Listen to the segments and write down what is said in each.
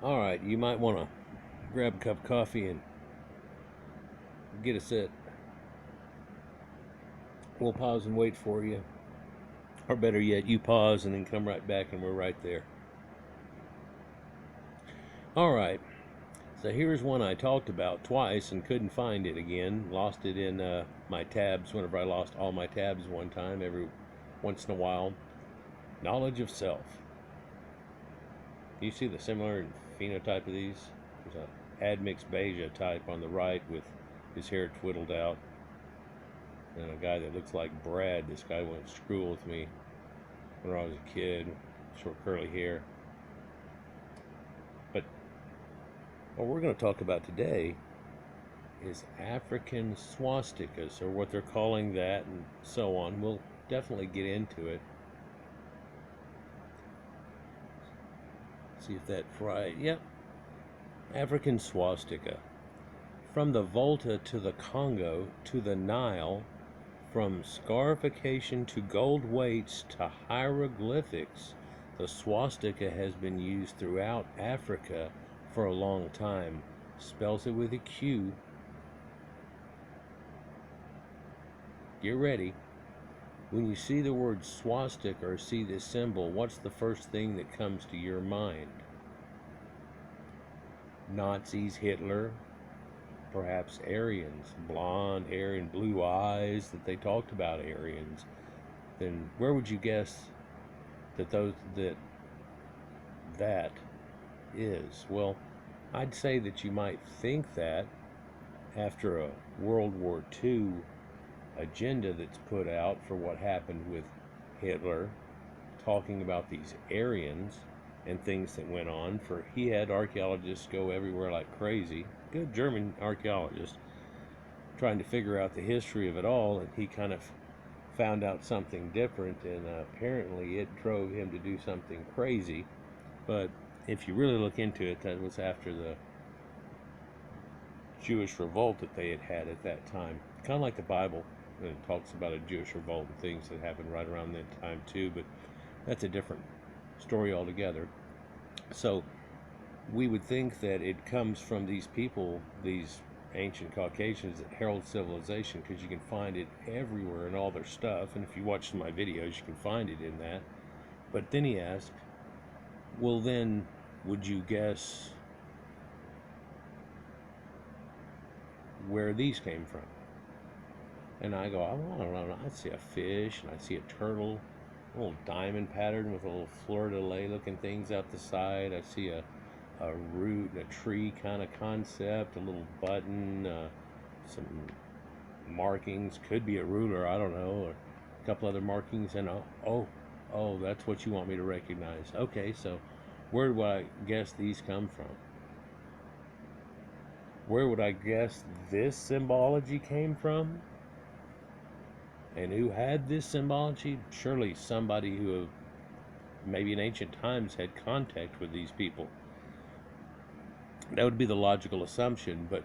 Alright, you might want to grab a cup of coffee and get a sit. We'll pause and wait for you. Or better yet, you pause and then come right back and we're right there. Alright, so here's one I talked about twice and couldn't find it again. Lost it in my tabs whenever I lost all my tabs one time, every once in a while. Knowledge of self. You see the similar phenotype of these? There's a admixed beige type on the right with his hair twiddled out. And a guy that looks like Brad. This guy went to school with me when I was a kid. Short curly hair. But what we're going to talk about today is African swastikas, or what they're calling that, and so on. We'll definitely get into it. See if that's right. Yep. African swastika. From the Volta to the Congo to the Nile, from scarification to gold weights to hieroglyphics, the swastika has been used throughout Africa for a long time. Spells it with a Q. Get ready. When you see the word swastika or see this symbol, what's the first thing that comes to your mind? Nazis, Hitler, perhaps Aryans, blonde hair and blue eyes that they talked about Aryans. Then where would you guess that is? Well, I'd say that you might think that after a World War II agenda that's put out for what happened with Hitler, talking about these Aryans and things that went on, for he had archaeologists go everywhere like crazy, good German archaeologists, trying to figure out the history of it all, and he kind of found out something different, and apparently it drove him to do something crazy. But if you really look into it, that was after the Jewish revolt that they had at that time. Kind of like the Bible, and it talks about a Jewish revolt and things that happened right around that time too, but that's a different story altogether. So we would think that it comes from these people, these ancient Caucasians that herald civilization, because you can find it everywhere in all their stuff, and if you watch my videos you can find it in that. But then he asked, well then, would you guess where these came from? And I go, I don't know, I see a fish, and I see a turtle, a little diamond pattern with a little fleur-de-lis looking things out the side. I see a root and a tree kind of concept, a little button, some markings, could be a ruler, I don't know, or a couple other markings, and oh, that's what you want me to recognize. Okay, so where do I guess these come from? Where would I guess this symbology came from? And who had this symbology? Surely somebody who maybe in ancient times had contact with these people. That would be the logical assumption, but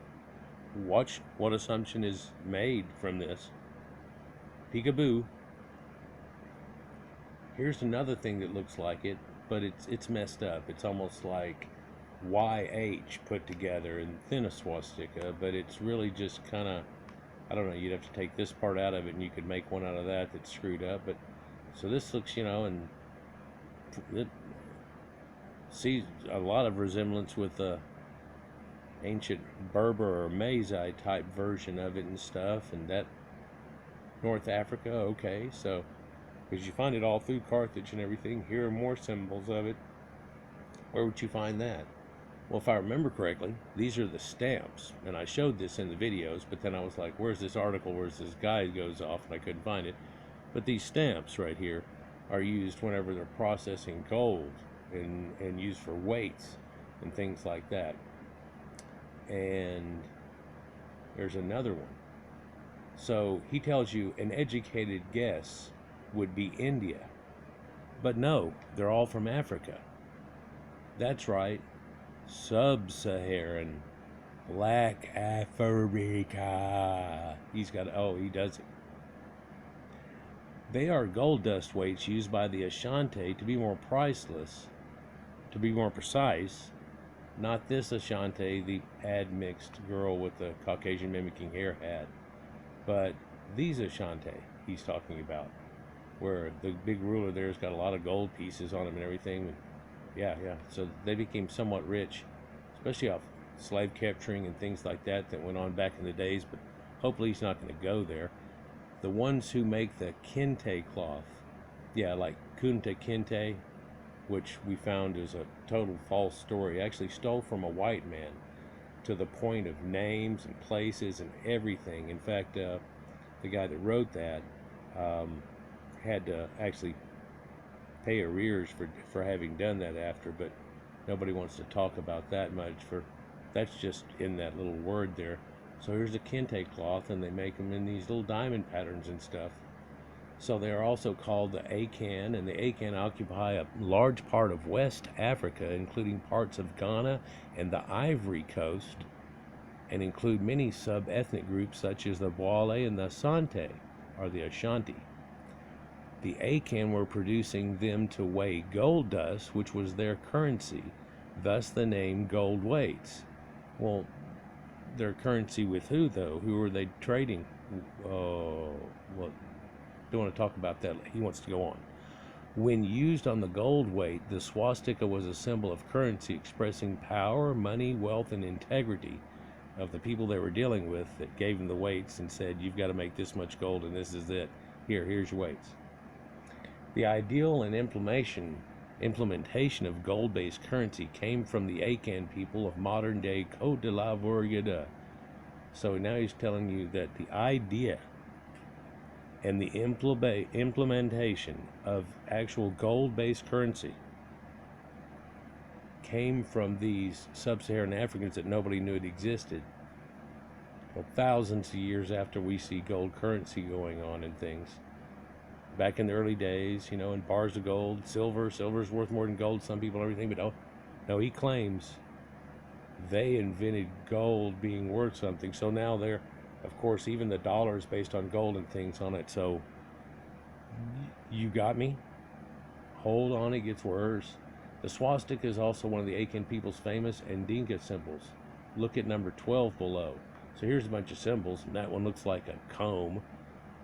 watch what assumption is made from this. Peekaboo. Here's another thing that looks like it, but it's messed up. It's almost like YH put together and then a swastika, but it's really just kind of, I don't know, you'd have to take this part out of it and you could make one out of that that's screwed up. But so this looks, and it sees a lot of resemblance with the ancient Berber or Mazai type version of it and stuff, and that North Africa. Okay, so because you find it all through Carthage and everything, here are more symbols of it. Where would you find that? Well, if I remember correctly, these are the stamps, and I showed this in the videos, but then I was like, where's this article, where's this guide goes off, and I couldn't find it. But these stamps right here are used whenever they're processing gold and used for weights and things like that. And there's another one. So he tells you an educated guess would be India. But no, they're all from Africa. That's right. Sub-Saharan, Black Africa. He does it. They are gold dust weights used by the Ashanti to be more priceless, to be more precise, Not this Ashanti, the admixed girl with the Caucasian mimicking hair hat, but these Ashanti he's talking about, where the big ruler there's got a lot of gold pieces on him and everything. Yeah, yeah. So they became somewhat rich, especially off slave capturing and things like that that went on back in the days, but hopefully he's not going to go there. The ones who make the kente cloth, yeah, like kunta kente, which we found is a total false story, actually stole from a white man to the point of names and places and everything. In fact, the guy that wrote that had to actually pay arrears for having done that after, but nobody wants to talk about that much. For that's just in that little word there. So here's a kente cloth, and they make them in these little diamond patterns and stuff. So they are also called the Akan, and the Akan occupy a large part of West Africa, including parts of Ghana and the Ivory Coast, and include many sub-ethnic groups such as the Bwale and the Asante, or the Ashanti. The Akan were producing them to weigh gold dust, which was their currency, thus the name gold weights. Well, their currency with who, though? Who were they trading? Oh, well, don't want to talk about that. He wants to go on. When used on the gold weight, the swastika was a symbol of currency expressing power, money, wealth, and integrity of the people they were dealing with, that gave them the weights and said, you've got to make this much gold and this is it. Here's your weights. The ideal and implementation of gold-based currency came from the Akan people of modern-day Côte d'Ivoire. So now he's telling you that the idea and the implementation of actual gold-based currency came from these sub-Saharan Africans that nobody knew it existed. Well, thousands of years after we see gold currency going on and things. Back in the early days, you know, in bars of gold, silver's worth more than gold, some people, everything, but no, he claims they invented gold being worth something. So now they're, of course, even the dollar is based on gold and things on it. So you got me? Hold on, it gets worse. The swastika is also one of the Akan people's famous Ndinka symbols. Look at number 12 below. So here's a bunch of symbols, and that one looks like a comb,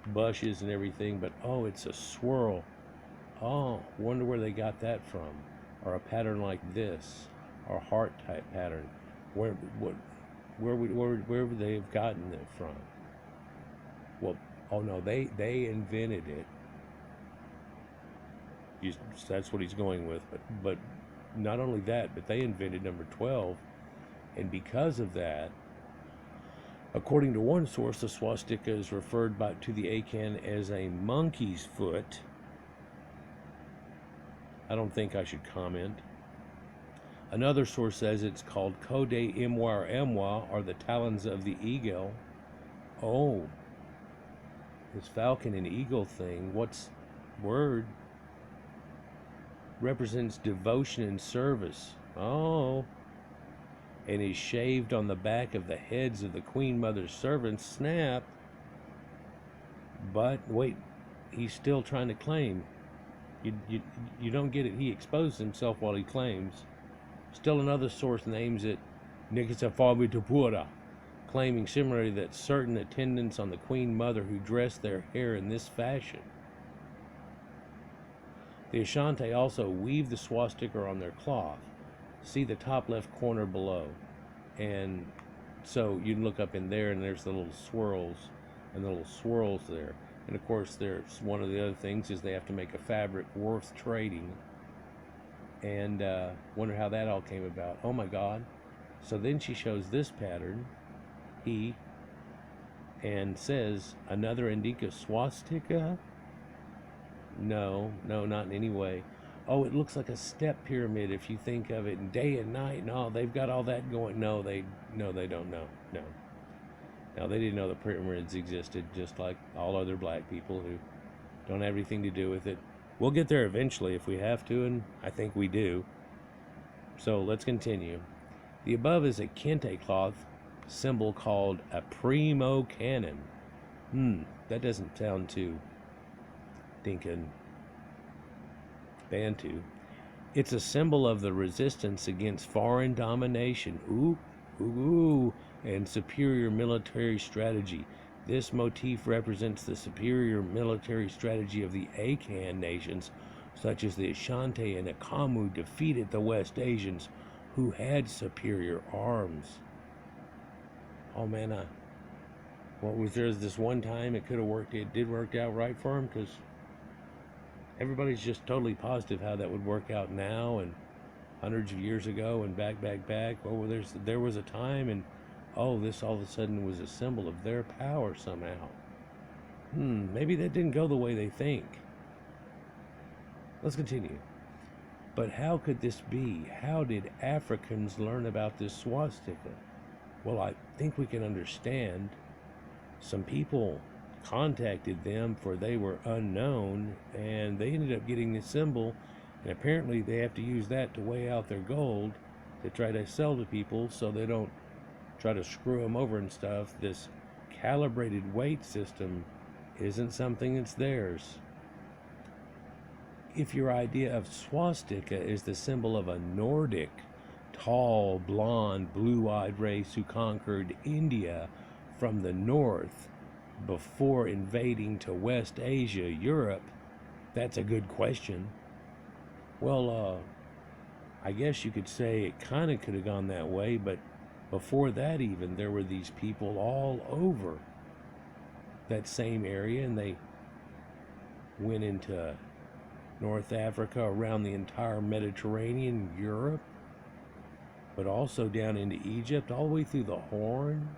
bushes and everything, but oh, it's a swirl. Oh, wonder where they got that from. Or a pattern like this, or heart type pattern. Where would they have gotten it from? Well, oh no, they invented it. That's what he's going with. But not only that, but they invented number 12, and because of that, according to one source, the swastika is referred to the Akan as a monkey's foot. I don't think I should comment. Another source says it's called Kode Imwa or Emwa, or the talons of the eagle. Oh, this falcon and eagle thing, what's word? Represents devotion and service. Oh, and is shaved on the back of the heads of the Queen Mother's servants. Snap. But wait, he's still trying to claim. You don't get it. He exposed himself while he claims. Still another source names it Nikisafabitupura, claiming similarly that certain attendants on the Queen Mother who dress their hair in this fashion. The Ashanti also weave the swastika on their cloth. See the top left corner below, and so you can look up in there, and there's the little swirls and the little swirls there. And of course, there's one of the other things is they have to make a fabric worth trading, and wonder how that all came about. Oh my God. So then she shows this pattern, and says, another Ndinka swastika? No, not in any way. Oh, it looks like a step pyramid if you think of it, and day and night, and all, they've got all that going. No, they don't know. No, they didn't know the pyramids existed, just like all other black people who don't have anything to do with it. We'll get there eventually if we have to, and I think we do. So let's continue. The above is a kente cloth symbol called a primo cannon. That doesn't sound too Dinkan Bantu. It's a symbol of the resistance against foreign domination, ooh, and superior military strategy. This motif represents the superior military strategy of the Akan nations, such as the Ashanti and Akamu defeated the West Asians, who had superior arms. Oh man, what was there this one time it could have worked? It did work out right for him, because everybody's just totally positive how that would work out now and hundreds of years ago and back. Oh, there was a time, and oh, this all of a sudden was a symbol of their power somehow. Maybe that didn't go the way they think. Let's continue. But how could this be? How did Africans learn about this swastika? Well, I think we can understand. Some people contacted them, for they were unknown, and they ended up getting this symbol, and apparently they have to use that to weigh out their gold to try to sell to people so they don't try to screw them over and stuff. This calibrated weight system isn't something that's theirs. If your idea of swastika is the symbol of a Nordic, tall, blonde, blue-eyed race who conquered India from the north before invading to West Asia, Europe, that's a good question. Well, I guess you could say it kind of could have gone that way, but before that even, there were these people all over that same area, and they went into North Africa, around the entire Mediterranean, Europe, but also down into Egypt, all the way through the Horn,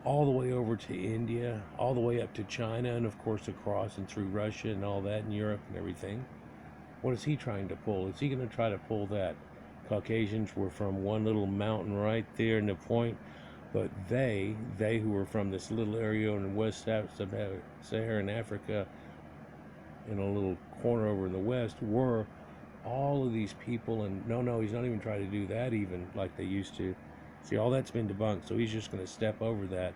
all the way over to India, all the way up to China, and of course across and through Russia and all that, and Europe and everything. What is he trying to pull? Is he going to try to pull that Caucasians were from one little mountain right there in the point, but they who were from this little area in West Saharan Africa, in a little corner over in the west, were all of these people? And no, he's not even trying to do that even like they used to. See, all that's been debunked, so he's just going to step over that,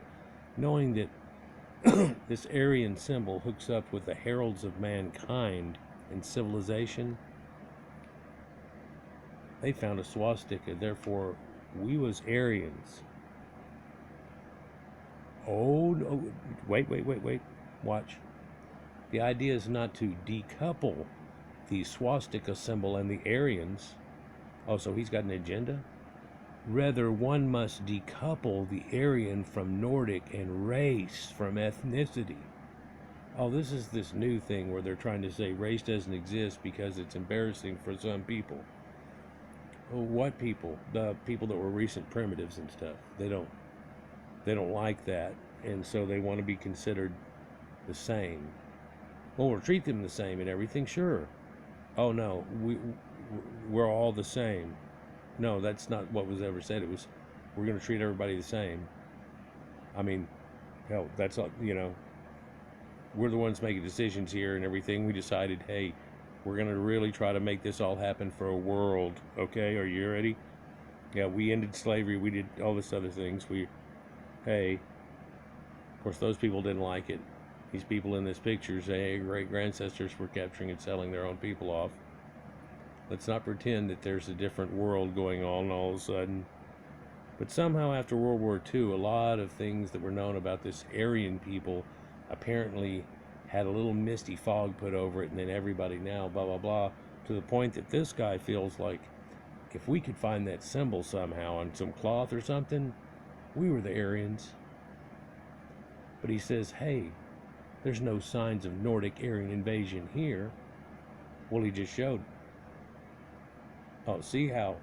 knowing that this Aryan symbol hooks up with the heralds of mankind and civilization. They found a swastika, therefore we was Aryans. Oh no, wait, watch. The idea is not to decouple the swastika symbol and the Aryans. Oh, so he's got an agenda? Rather, one must decouple the Aryan from Nordic and race from ethnicity. Oh, this is this new thing where they're trying to say race doesn't exist because it's embarrassing for some people. Oh, what people? The people that were recent primitives and stuff. They don't like that, and so they want to be considered the same. Well, we'll treat them the same and everything, sure. Oh no, we're all the same. No, that's not what was ever said. It was, we're going to treat everybody the same. I mean, hell, that's all, we're the ones making decisions here and everything. We decided, hey, we're going to really try to make this all happen for a world. Okay, are you ready? Yeah, we ended slavery. We did all this other things. Hey, of course, those people didn't like it. These people in this picture say, hey, great-grandsters were capturing and selling their own people off. Let's not pretend that there's a different world going on all of a sudden. But somehow after World War II, a lot of things that were known about this Aryan people apparently had a little misty fog put over it, and then everybody now, blah, blah, blah, to the point that this guy feels like if we could find that symbol somehow on some cloth or something, we were the Aryans. But he says, hey, there's no signs of Nordic Aryan invasion here. Well, he just showed. Oh, see how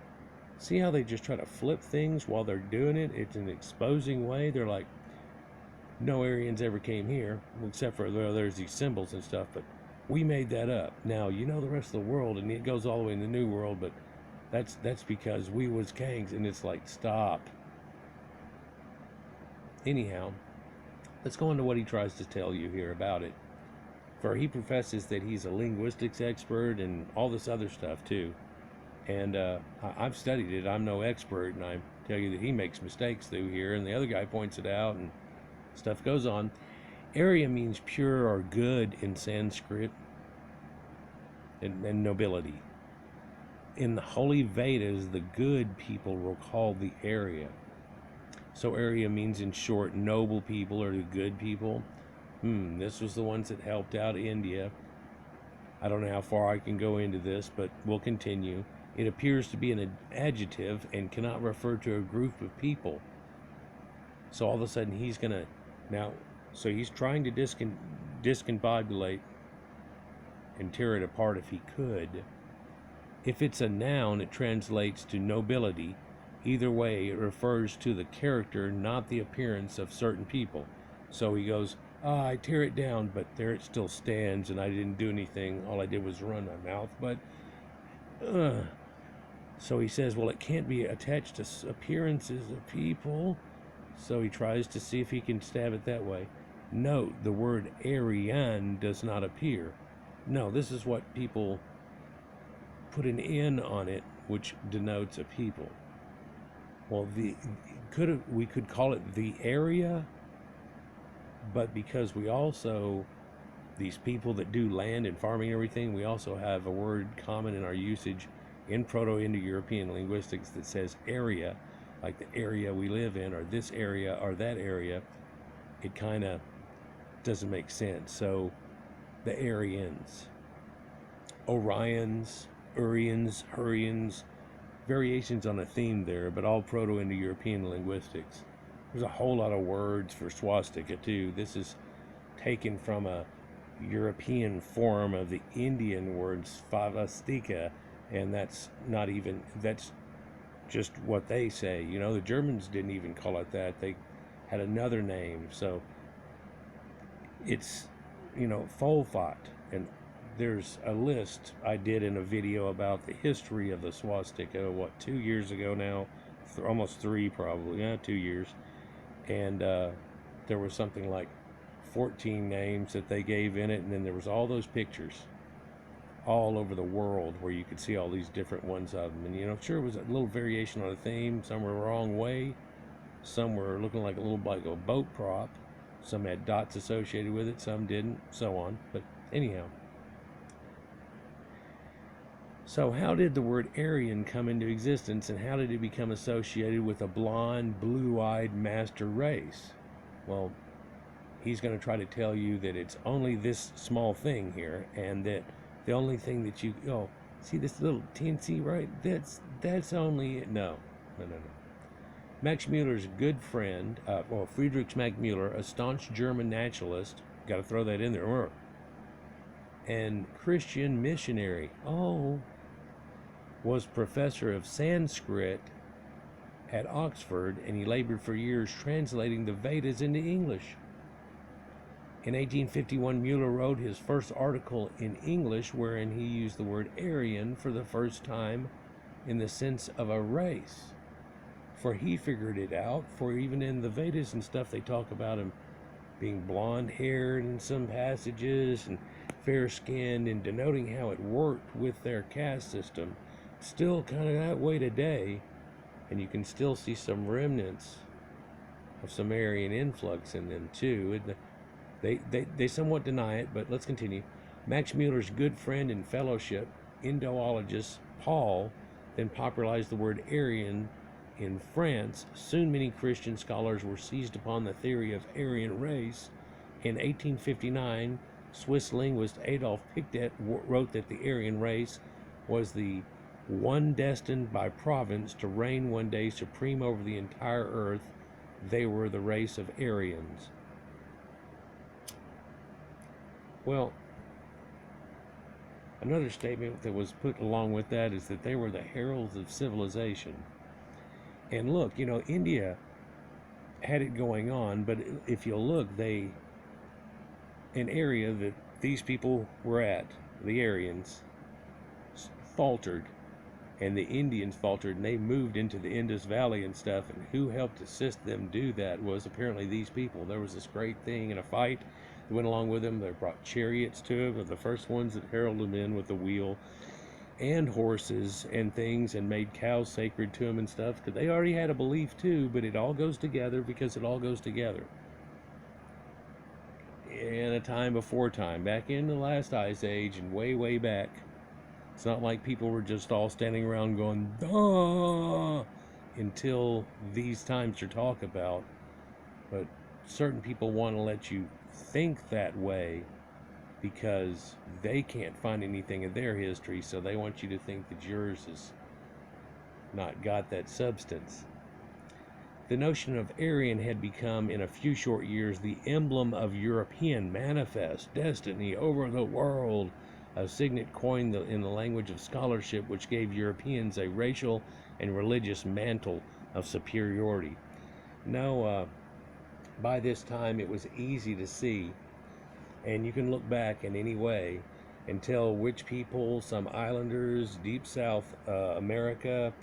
they just try to flip things while they're doing it? It's an exposing way. They're like, no Aryans ever came here, except for there's these symbols and stuff, but we made that up. Now, the rest of the world, and it goes all the way in the New World, but that's because we was Kangs, and it's like, stop. Anyhow, let's go into what he tries to tell you here about it. For he professes that he's a linguistics expert and all this other stuff too. And I've studied it. I'm no expert, and I tell you that he makes mistakes through here, and the other guy points it out, and stuff goes on. Arya means pure or good in Sanskrit, and nobility. in the Holy Vedas, the good people were called the Arya. So Arya means, in short, noble people or the good people. This was the ones that helped out India. I don't know how far I can go into this, but we'll continue. It appears to be an adjective and cannot refer to a group of people. So all of a sudden he's going to, so he's trying to discombobulate and tear it apart if he could. If it's a noun, it translates to nobility. Either way, it refers to the character, not the appearance of certain people. So he goes, I tear it down, but there it still stands, and I didn't do anything. All I did was run my mouth, but... So he says, well, it can't be attached to appearances of people. So he tries to see if he can stab it that way. Note, the word Aryan does not appear. No, this is what people put an N on it, which denotes a people. Well, we could call it the area, but because we also, these people that do land and farming and everything, we also have a word common in our usage in Proto-Indo-European linguistics that says area, like the area we live in, or this area, or that area. It kind of doesn't make sense. So the Aryans, Orions, Arians, Heralds, variations on a theme there, but all Proto-Indo-European linguistics. There's a whole lot of words for swastika too. This is taken from a European form of the Indian word svastika, and that's just what they say. You know, the Germans didn't even call it that. They had another name. So it's, Folfat, and there's a list I did in a video about the history of the swastika, 2 years ago now, almost 3 probably, 2 years, and there was something like 14 names that they gave in it, and then there was all those pictures all over the world where you could see all these different ones of them, and sure, it was a little variation on a theme. Some were the wrong way, some were looking like a boat prop, some had dots associated with it, some didn't, so on. But anyhow, so how did the word Aryan come into existence, and how did it become associated with a blonde, blue-eyed master race? Well, he's going to try to tell you that it's only this small thing here, and that the only thing that you, see this little teensy, right? That's only it. No. Max Muller's good friend, Friedrich Max Muller, a staunch German naturalist, got to throw that in there, and Christian missionary, was professor of Sanskrit at Oxford, and he labored for years translating the Vedas into English. In 1851, Muller wrote his first article in English, wherein he used the word Aryan for the first time in the sense of a race. For he figured it out, for even in the Vedas and stuff, they talk about him being blonde-haired in some passages and fair-skinned, and denoting how it worked with their caste system. Still kind of that way today, and you can still see some remnants of some Aryan influx in them too. They somewhat deny it, but let's continue. Max Muller's good friend and fellowship, Indologist Paul, then popularized the word Aryan in France. Soon many Christian scholars were seized upon the theory of Aryan race. In 1859, Swiss linguist Adolf Pictet wrote that the Aryan race was the one destined by providence to reign one day supreme over the entire earth. They were the race of Aryans. Well, another statement that was put along with that is that they were the heralds of civilization. And look, India had it going on, but if you'll look, an area that these people were at, the Aryans, faltered, and the Indians faltered, and they moved into the Indus Valley and stuff, and who helped assist them do that was apparently these people. There was this great thing in a fight that went along with them. They brought chariots to them, the first ones that heralded them in with the wheel, and horses and things, and made cows sacred to them and stuff, because they already had a belief too, but it all goes together because it all goes together. In a time before time, back in the last ice age and way back, It's not like people were just all standing around going, duh, until these times are talked about. But certain people want to let you think that way because they can't find anything in their history, so they want you to think that yours has not got that substance. The notion of Aryan had become, in a few short years, the emblem of European manifest destiny over the world, a signet coined in the language of scholarship which gave Europeans a racial and religious mantle of superiority. Now, by this time, it was easy to see, and you can look back in any way and tell which people, some islanders, deep South America,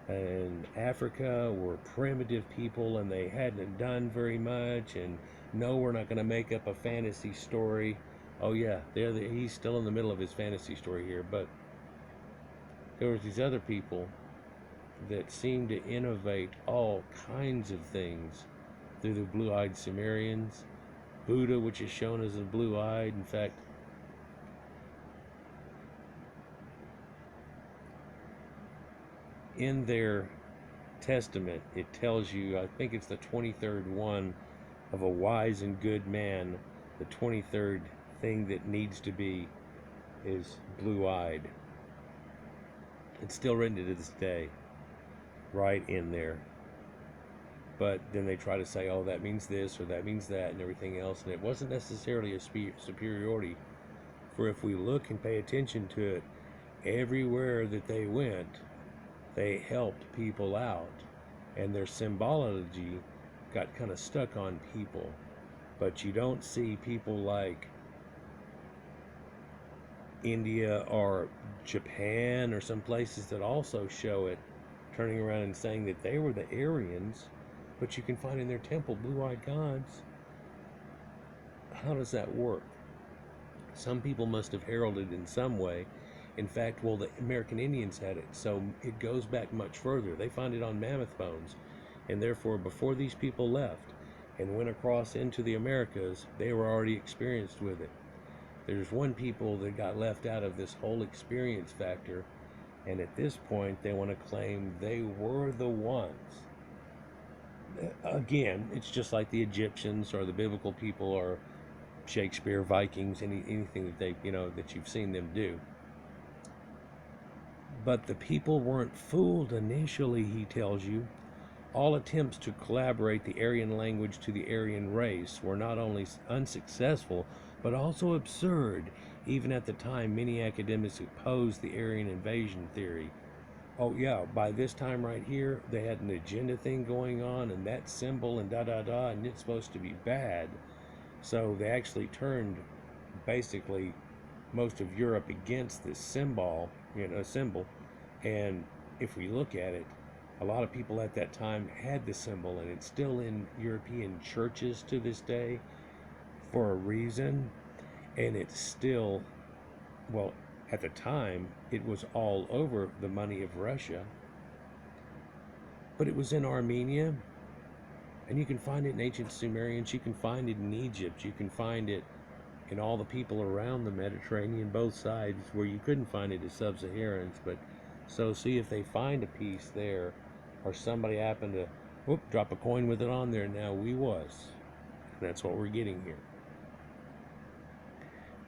and Africa were primitive people and they hadn't done very much, and no, we're not going to make up a fantasy story. Oh yeah, he's still in the middle of his fantasy story here, but there was these other people that seemed to innovate all kinds of things through the blue-eyed Sumerians. Buddha, which is shown as a blue-eyed, in fact, in their testament, it tells you, I think it's the 23rd one, of a wise and good man. The 23rd thing that needs to be is blue-eyed. It's still written to this day, right in there. But then they try to say, oh, that means this or that means that and everything else, and it wasn't necessarily a superiority. For if we look and pay attention to it, everywhere that they went, they helped people out, and their symbology got kind of stuck on people. But you don't see people like India or Japan or some places that also show it, turning around and saying that they were the Aryans, but you can find in their temple blue-eyed gods. How does that work? Some people must have heralded in some way. In fact, well, the American Indians had it, so it goes back much further. They find it on mammoth bones, and therefore before these people left and went across into the Americas, they were already experienced with it. There's one people that got left out of this whole experience factor, and at this point they want to claim they were the ones. Again, it's just like the Egyptians or the biblical people or Shakespeare, Vikings, anything that they, that you've seen them do. But the people weren't fooled initially, he tells you. All attempts to collaborate the Aryan language to the Aryan race were not only unsuccessful, but also absurd. Even at the time, many academics opposed the Aryan invasion theory. Oh yeah, by this time right here, they had an agenda thing going on, and that symbol and da-da-da, and it's supposed to be bad. So they actually turned, basically, most of Europe against this symbol, and if we look at it, a lot of people at that time had the symbol, and it's still in European churches to this day for a reason, and it's still, well, at the time, it was all over the money of Russia, but it was in Armenia, and you can find it in ancient Sumerians, you can find it in Egypt, you can find it in all the people around the Mediterranean, both sides, where you couldn't find it as sub-Saharans. But so see if they find a piece there, or somebody happened to drop a coin with it on there. Now we was. And that's what we're getting here.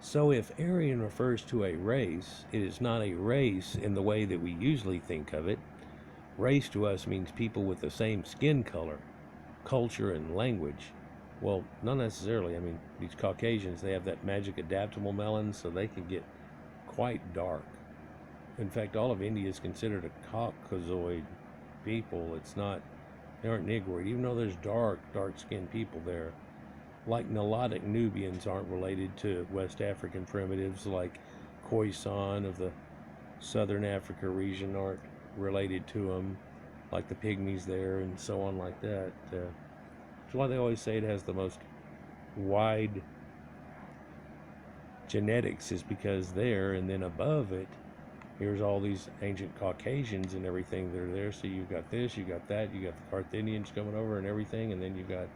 So if Aryan refers to a race, it is not a race in the way that we usually think of it. Race to us means people with the same skin color, culture, and language. Well, not necessarily. I mean, these Caucasians, they have that magic adaptable melanin, so they can get quite dark. In fact, all of India is considered a Caucasoid people. It's not, they aren't Negroid, even though there's dark-skinned people there. Like Nilotic Nubians aren't related to West African primitives, like Khoisan of the Southern Africa region aren't related to them, like the Pygmies there, and so on like that. That's why they always say it has the most wide genetics, is because there, and then above it, here's all these ancient Caucasians and everything that are there. So you've got this, you got that, you got the Carthaginians coming over and everything, and then you've got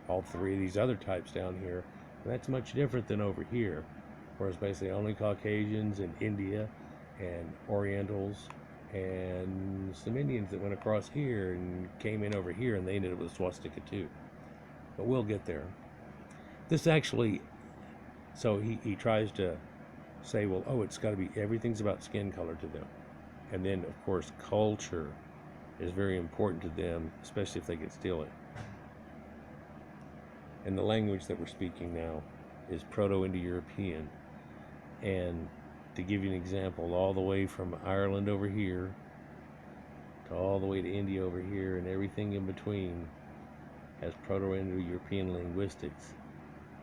all three of these other types down here. And that's much different than over here, where it's basically only Caucasians in India, and Orientals and some Indians that went across here and came in over here, and they ended up with a swastika too. But we'll get there. This actually, so he tries to say, well, oh, it's got to be, everything's about skin color to them. And then, of course, culture is very important to them, especially if they could steal it. And the language that we're speaking now is Proto-Indo-European. And to give you an example, all the way from Ireland over here to all the way to India over here and everything in between has Proto-Indo-European linguistics.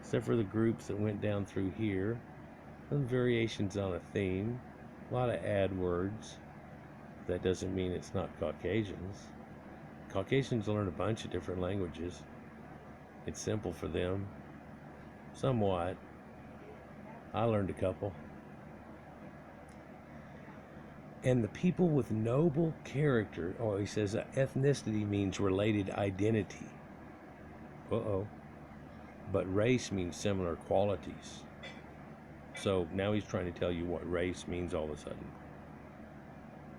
Except for the groups that went down through here, some variations on a theme, a lot of add words. That doesn't mean it's not Caucasians. Caucasians learn a bunch of different languages. It's simple for them. Somewhat. I learned a couple. And the people with noble character, oh, he says ethnicity means related identity. Uh-oh. But race means similar qualities. So now he's trying to tell you what race means all of a sudden.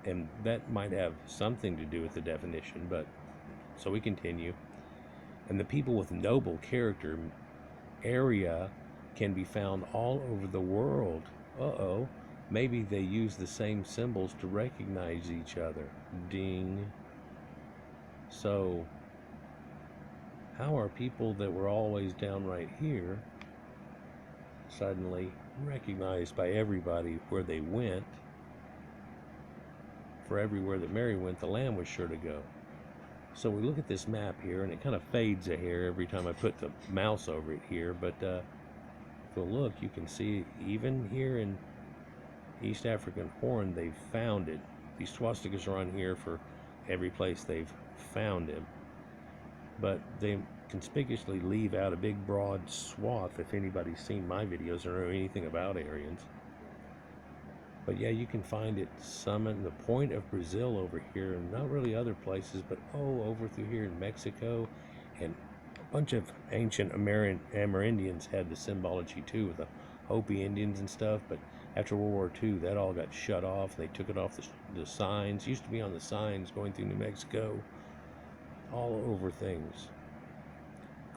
And that might have something to do with the definition, but so we continue. And the people with noble character area can be found all over the world. Uh-oh. Maybe they use the same symbols to recognize each other. Ding. So, how are people that were always down right here suddenly recognized by everybody where they went? For everywhere that Mary went, the lamb was sure to go. So we look at this map here, and it kind of fades a hair every time I put the mouse over it here, but if you'll look, you can see even here in East African Horn, they've found it. These swastikas are on here for every place they've found him. But they conspicuously leave out a big broad swath if anybody's seen my videos or know anything about Aryans. But yeah, you can find it some in the point of Brazil over here, and not really other places, but over through here in Mexico. And a bunch of ancient Amerindians had the symbology too, with the Hopi Indians and stuff, but after World War II, that all got shut off. They took it off the signs. It used to be on the signs going through New Mexico. All over things.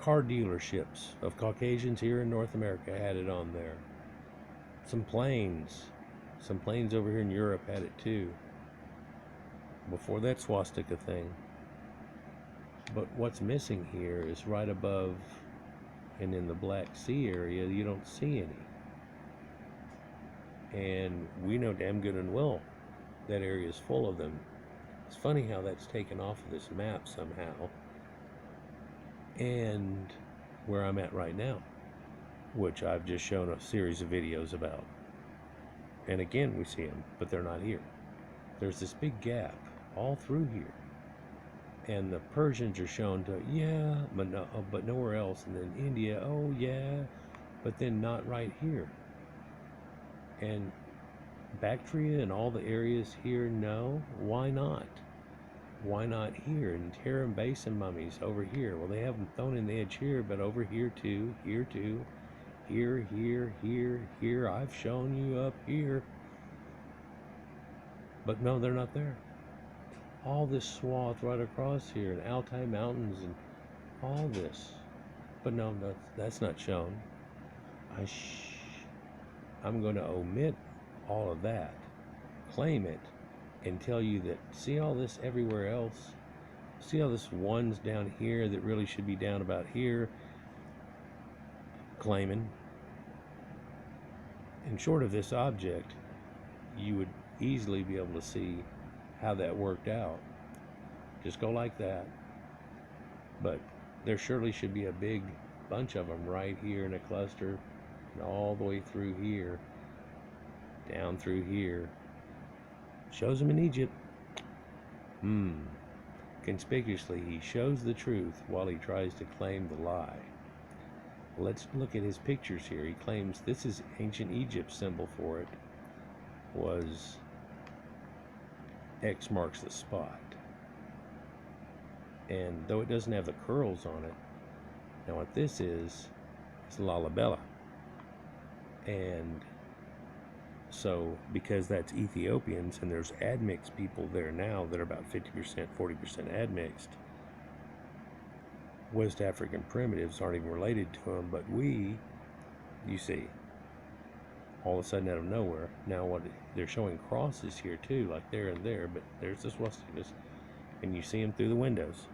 Car dealerships of Caucasians here in North America had it on there. Some planes over here in Europe had it too, before that swastika thing. But what's missing here is right above and in the Black Sea area, you don't see any. And we know damn good and well that area is full of them. It's funny how that's taken off of this map somehow. And where I'm at right now, which I've just shown a series of videos about. And again, we see them, but they're not here. There's this big gap all through here. And the Persians are shown to, yeah, but nowhere else. And then India, oh yeah, but then not right here. And Bactria and all the areas here, no. Why not? Why not here? And Tarim Basin mummies over here. Well, they haven't thrown in the edge here, but over here too, here too. Here, here, here, here. I've shown you up here. But no, they're not there. All this swath right across here, and Altai Mountains, and all this. But no, that's not shown. I'm going to omit all of that, claim it, and tell you that, see all this everywhere else? See all this ones down here that really should be down about here? Claiming. And short of this object, you would easily be able to see how that worked out. Just go like that. But there surely should be a big bunch of them right here in a cluster, and all the way through here, down through here. Shows them in Egypt. Conspicuously, he shows the truth while he tries to claim the lie. Let's look at his pictures here. He claims this is ancient Egypt symbol for it was X marks the spot. And though it doesn't have the curls on it, now what this is Lalibela. And So, because that's Ethiopians and there's admixed people there now that are about 50%, 40% admixed, West African primitives aren't even related to them, but we, you see, all of a sudden out of nowhere, now what they're showing crosses here too, like there and there, but there's the swastikas, and you see them through the windows.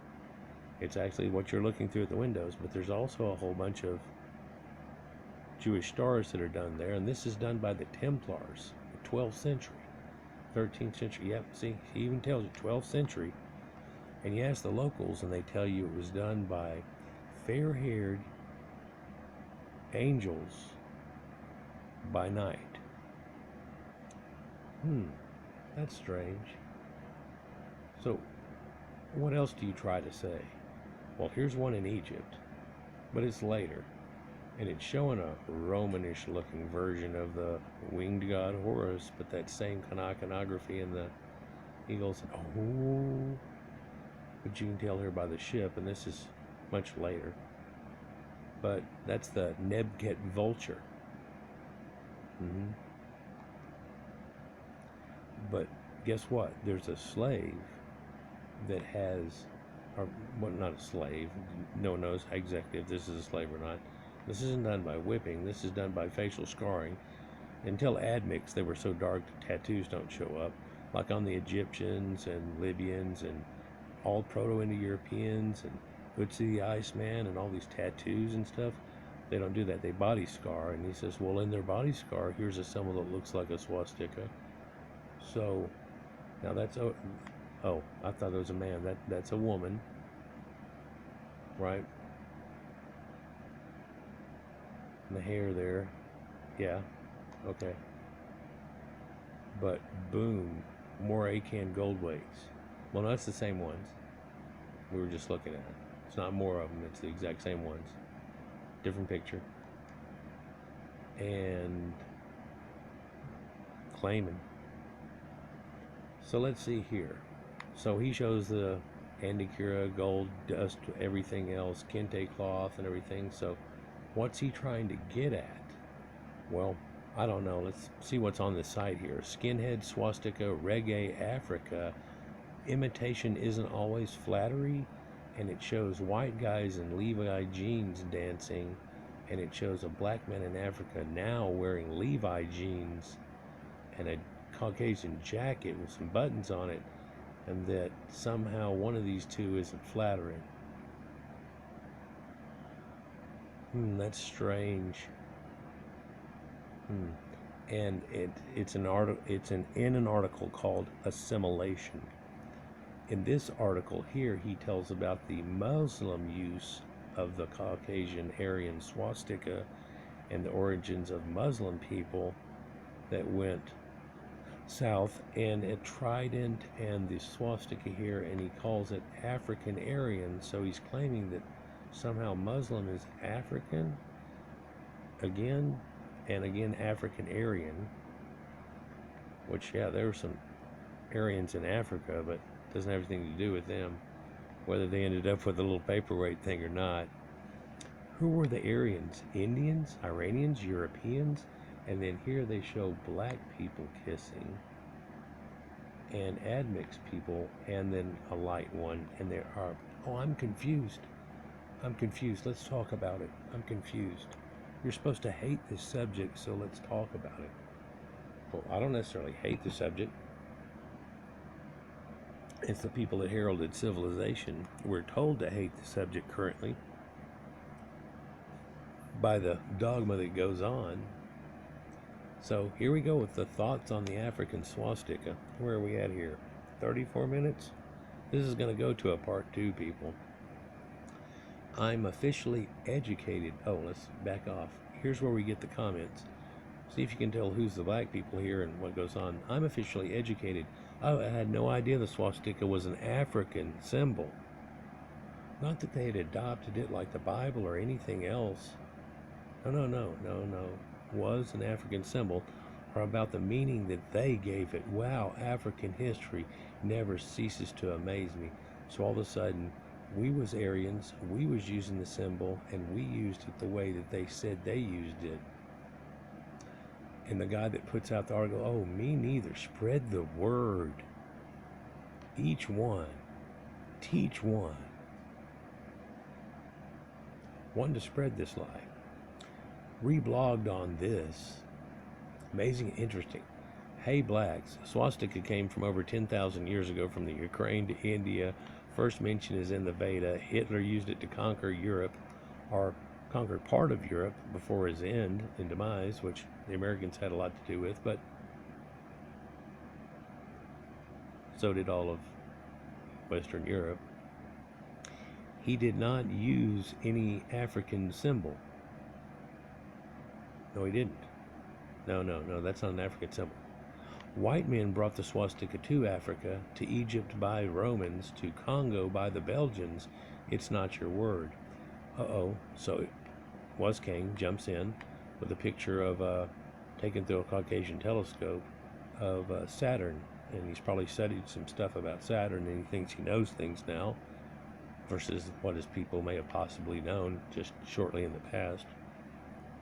It's actually what you're looking through at the windows, but there's also a whole bunch of Jewish stars that are done there, and this is done by the Templars, the 12th century, 13th century. Yep, see, he even tells you 12th century. And you ask the locals, and they tell you it was done by fair-haired angels by night. That's strange. So, what else do you try to say? Well, here's one in Egypt, but it's later, and it's showing a Romanish looking version of the winged god Horus, but that same iconography in the eagles. Oh, but you can tell here by the ship, and this is much later, but that's the Nebket vulture. But guess what? There's a slave that has, or well, not a slave, no one knows exactly if this is a slave or not. This isn't done by whipping, this is done by facial scarring. Until admixed, they were so dark the tattoos don't show up, like on the Egyptians and Libyans and all Proto-Indo-Europeans and Hootsie the Iceman and all these tattoos and stuff. They don't do that, they body scar. And he says, well, in their body scar, here's a symbol that looks like a swastika. So, now that's, oh, I thought it was a man. That's a woman, right? And the hair there, yeah, okay. But boom, more Acan gold weights. Well, no, that's the same ones we were just looking at. It's not more of them, it's the exact same ones. Different picture. And claiming. So let's see here. So he shows the Andikura, gold, dust, everything else, kente cloth and everything. So what's he trying to get at? Well, I don't know. Let's see what's on the site here. Skinhead, swastika, reggae, Africa. Imitation isn't always flattery. And it shows white guys in Levi jeans dancing. And it shows a black man in Africa now wearing Levi jeans and a Caucasian jacket with some buttons on it, and that somehow one of these two isn't flattering. That's strange. And it's in an article called Assimilation. In this article here, he tells about the Muslim use of the Caucasian Aryan swastika and the origins of Muslim people that went south, and a trident and the swastika here, and he calls it African Aryan. So he's claiming that somehow Muslim is African again, and again African Aryan, which, yeah, there were some Aryans in Africa, but it doesn't have anything to do with them, whether they ended up with a little paperweight thing or not. Who were the Aryans? Indians, Iranians, Europeans? And then here they show black people kissing and admixed people, and then a light one, and there are, oh, I'm confused. Let's talk about it. I'm confused. You're supposed to hate this subject, so let's talk about it. Well, I don't necessarily hate the subject. It's the people that heralded civilization. We're told to hate the subject currently by the dogma that goes on. So here we go with the thoughts on the African swastika. Where are we at here? 34 minutes? This is going to go to a part 2, people. I'm officially educated. Oh, let's back off. Here's where we get the comments. See if you can tell who's the black people here and what goes on. I'm officially educated. Oh, I had no idea the swastika was an African symbol. Not that they had adopted it like the Bible or anything else. No. Was an African symbol, or about the meaning that they gave it. Wow, African history never ceases to amaze me. So all of a sudden, we was Aryans, we was using the symbol, and we used it the way that they said they used it. And the guy that puts out the article, oh, me neither. Spread the word. Each one. Teach one. Wanting to spread this lie. Reblogged on this. Amazing and interesting. Hey blacks, swastika came from over 10,000 years ago from the Ukraine to India. First mention is in the Veda. Hitler used it to conquer Europe, or conquer part of Europe before his end and demise, which the Americans had a lot to do with, but so did all of Western Europe. He did not use any African symbol. No, he didn't. No, that's not an African symbol. White men brought the swastika to Africa, to Egypt by Romans, to Congo by the Belgians. It's not your word. So Was King jumps in with a picture of taken through a Caucasian telescope of Saturn, and he's probably studied some stuff about Saturn, and he thinks he knows things now versus what his people may have possibly known just shortly in the past.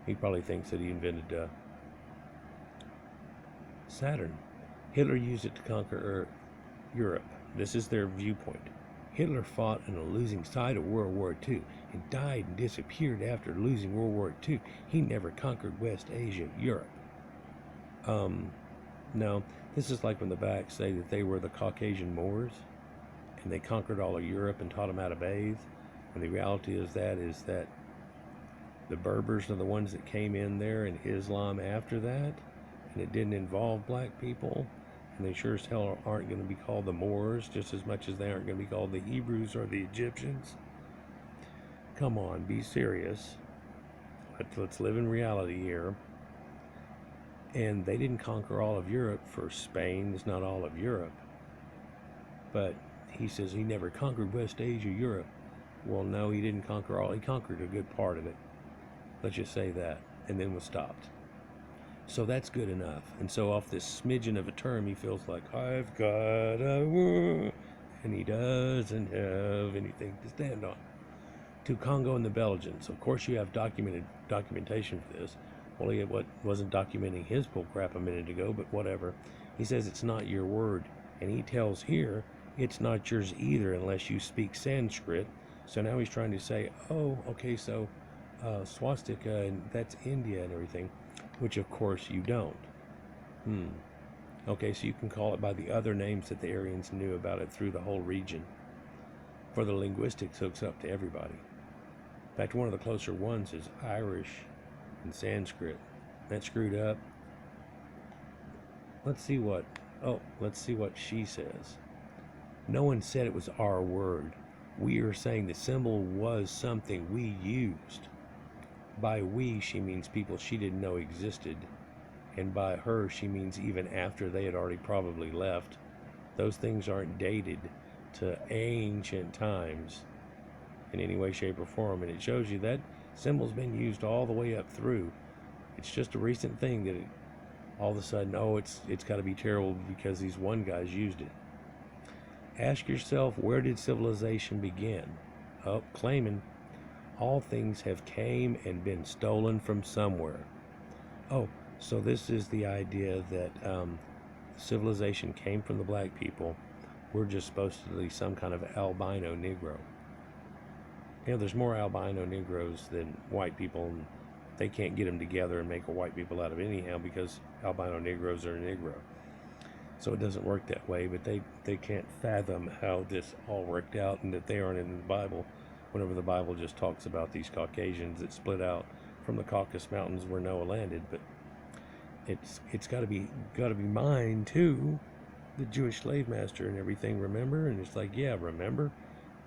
He probably thinks that he invented Saturn. Hitler used it to conquer Europe. This is their viewpoint. Hitler fought on the losing side of World War II and died and disappeared after losing World War II. He never conquered West Asia, Europe. No, this is like when the blacks say that they were the Caucasian Moors and they conquered all of Europe and taught them how to bathe. And the reality is that the Berbers are the ones that came in there, and Islam after that, and it didn't involve black people, and they sure as hell aren't going to be called the Moors just as much as they aren't going to be called the Hebrews or the Egyptians. Come on, be serious. Let's live in reality here. And they didn't conquer all of Europe, for Spain is not all of Europe. But he says he never conquered West Asia, Europe. Well, no, he didn't conquer all. He conquered a good part of it. Let's just say that. And then was stopped. So that's good enough. And so off this smidgen of a term, he feels like, I've got a word. And he doesn't have anything to stand on. To Congo and the Belgians. Of course you have documentation for this. Well, he wasn't documenting his bull crap a minute ago, but whatever. He says it's not your word. And he tells here, it's not yours either unless you speak Sanskrit. So now he's trying to say, oh, okay, so swastika, and that's India and everything, which of course you don't. Okay, so you can call it by the other names that the Aryans knew about it through the whole region. For the linguistics hooks up to everybody. In fact, one of the closer ones is Irish and Sanskrit. That's screwed up. Let's see what she says. No one said it was our word. We are saying the symbol was something we used. By we, she means people she didn't know existed. And by her, she means even after they had already probably left. Those things aren't dated to ancient times in any way, shape, or form. And it shows you that symbol's been used all the way up through. It's just a recent thing that all of a sudden, it's got to be terrible because these one guys used it. Ask yourself, where did civilization begin? Claiming all things have came and been stolen from somewhere. So this is the idea that civilization came from the black people. We're just supposed to be some kind of albino Negro. There's more albino Negroes than white people, and they can't get them together and make a white people out of anyhow because albino Negroes are a Negro. So it doesn't work that way, but they can't fathom how this all worked out and that they aren't in the Bible, whenever the Bible just talks about these Caucasians that split out from the Caucasus Mountains where Noah landed. But it's got to be mine too, the Jewish slave master and everything, remember? And it's like, yeah, remember?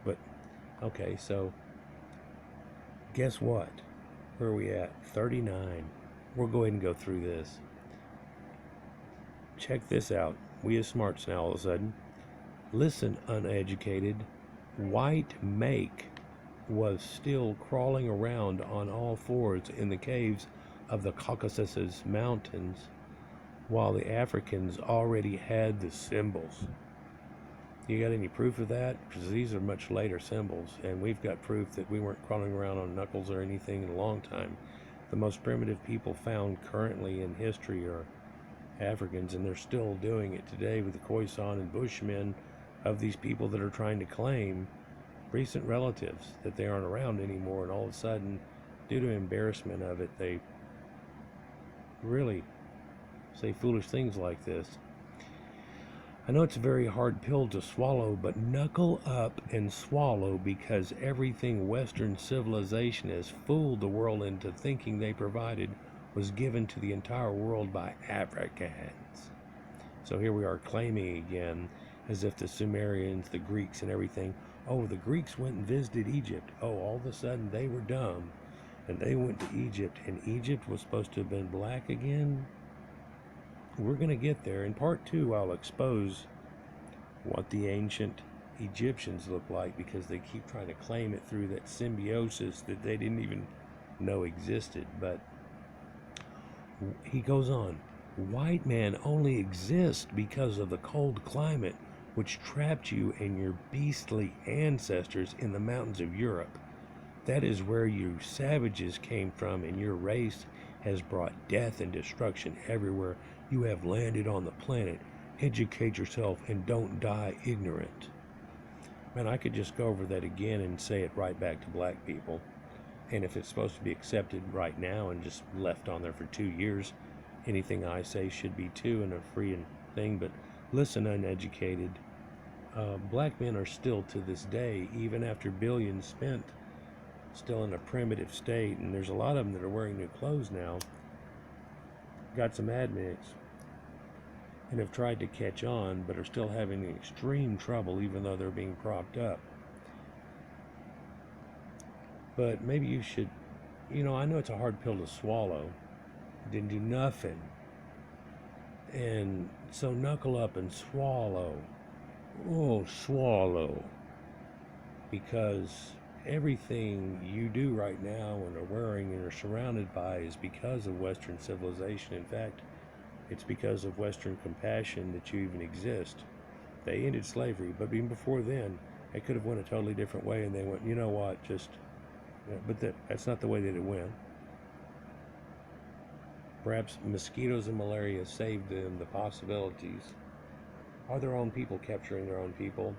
But okay, so guess what? Where are we at? 39. We'll go ahead and go through this. Check this out. We as smarts now all of a sudden. Listen, uneducated. White make was still crawling around on all fours in the caves of the Caucasus Mountains while the Africans already had the symbols. You got any proof of that? Because these are much later symbols, and we've got proof that we weren't crawling around on knuckles or anything in a long time. The most primitive people found currently in history are Africans, and they're still doing it today with the Khoisan and Bushmen of these people that are trying to claim recent relatives that they aren't around anymore, and all of a sudden, due to embarrassment of it, they really say foolish things like this. I know it's a very hard pill to swallow, but knuckle up and swallow, because everything Western civilization has fooled the world into thinking they provided was given to the entire world by Africans. So here we are claiming again, as if the Sumerians, the Greeks and everything, oh, the Greeks went and visited Egypt. Oh, all of a sudden they were dumb and they went to Egypt, and Egypt was supposed to have been black again. We're going to get there. In part 2, I'll expose what the ancient Egyptians look like, because they keep trying to claim it through that symbiosis that they didn't even know existed. But he goes on, white man only exists because of the cold climate which trapped you and your beastly ancestors in the mountains of Europe. That is where you savages came from, and your race has brought death and destruction everywhere you have landed on the planet. Educate yourself and don't die ignorant. Man, I could just go over that again and say it right back to black people. And if it's supposed to be accepted right now and just left on there for 2 years, anything I say should be too, and a free thing. But listen, uneducated, black men are still to this day, even after billions spent, still in a primitive state. And there's a lot of them that are wearing new clothes now, got some admixed, and have tried to catch on, but are still having extreme trouble, even though they're being propped up. But maybe you should, I know it's a hard pill to swallow. Didn't do nothing. And so knuckle up and swallow. Oh, swallow. Because everything you do right now and are wearing and are surrounded by is because of Western civilization. In fact, it's because of Western compassion that you even exist. They ended slavery, but even before then, they could have went a totally different way, and they went, you know what, just... But that's not the way that it went. Perhaps mosquitoes and malaria saved them the possibilities. Are their own people capturing their own people?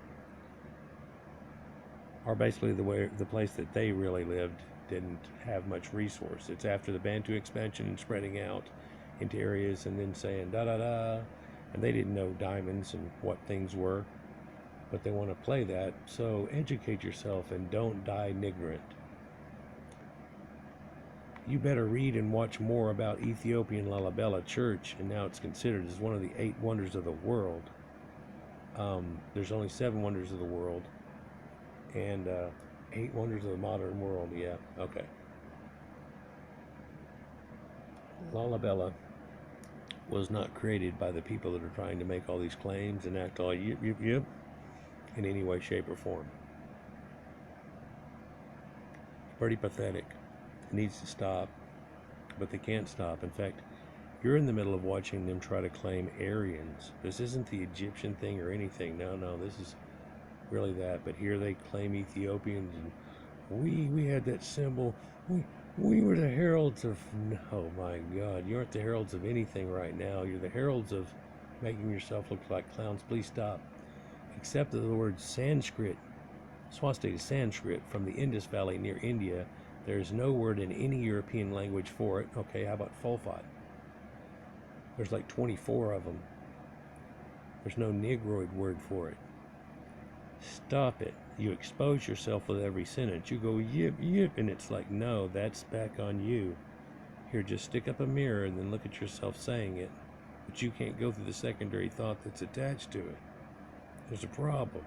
Or basically the place that they really lived didn't have much resource. It's after the Bantu expansion and spreading out into areas and then saying da-da-da, and they didn't know diamonds and what things were, but they want to play that. So educate yourself and don't die ignorant. You better read and watch more about Ethiopian Lalibela Church, and now it's considered as one of the 8 wonders of the world. There's only 7 wonders of the world, and 8 wonders of the modern world. Yeah, okay. Lalibela was not created by the people that are trying to make all these claims and act all yip in any way, shape, or form. Pretty pathetic. It needs to stop, but they can't stop. In fact, you're in the middle of watching them try to claim Arians. This isn't the Egyptian thing or anything. No, this is really that. But here they claim Ethiopians, and we had that symbol. We were the heralds of... Oh my God, you aren't the heralds of anything right now. You're the heralds of making yourself look like clowns. Please stop. Except that the word Sanskrit, swastika is Sanskrit, from the Indus Valley near India. There's no word in any European language for it. Okay, how about Folfot? There's like 24 of them. There's no Negroid word for it. Stop it. You expose yourself with every sentence. You go yip, and it's like, no, that's back on you. Here, just stick up a mirror and then look at yourself saying it. But you can't go through the secondary thought that's attached to it. There's a problem.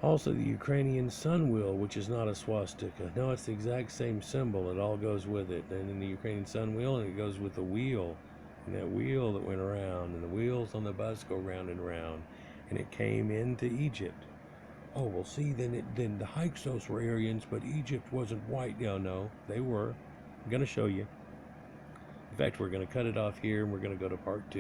Also, the Ukrainian sun wheel, which is not a swastika. No, it's the exact same symbol. It all goes with it. And in the Ukrainian sun wheel, and it goes with the wheel. And that wheel that went around, and the wheels on the bus go round and round. And it came into Egypt. Oh, well, see, then the Hyksos were Aryans, but Egypt wasn't white. No, they were. I'm going to show you. In fact, we're going to cut it off here, and we're going to go to part 2.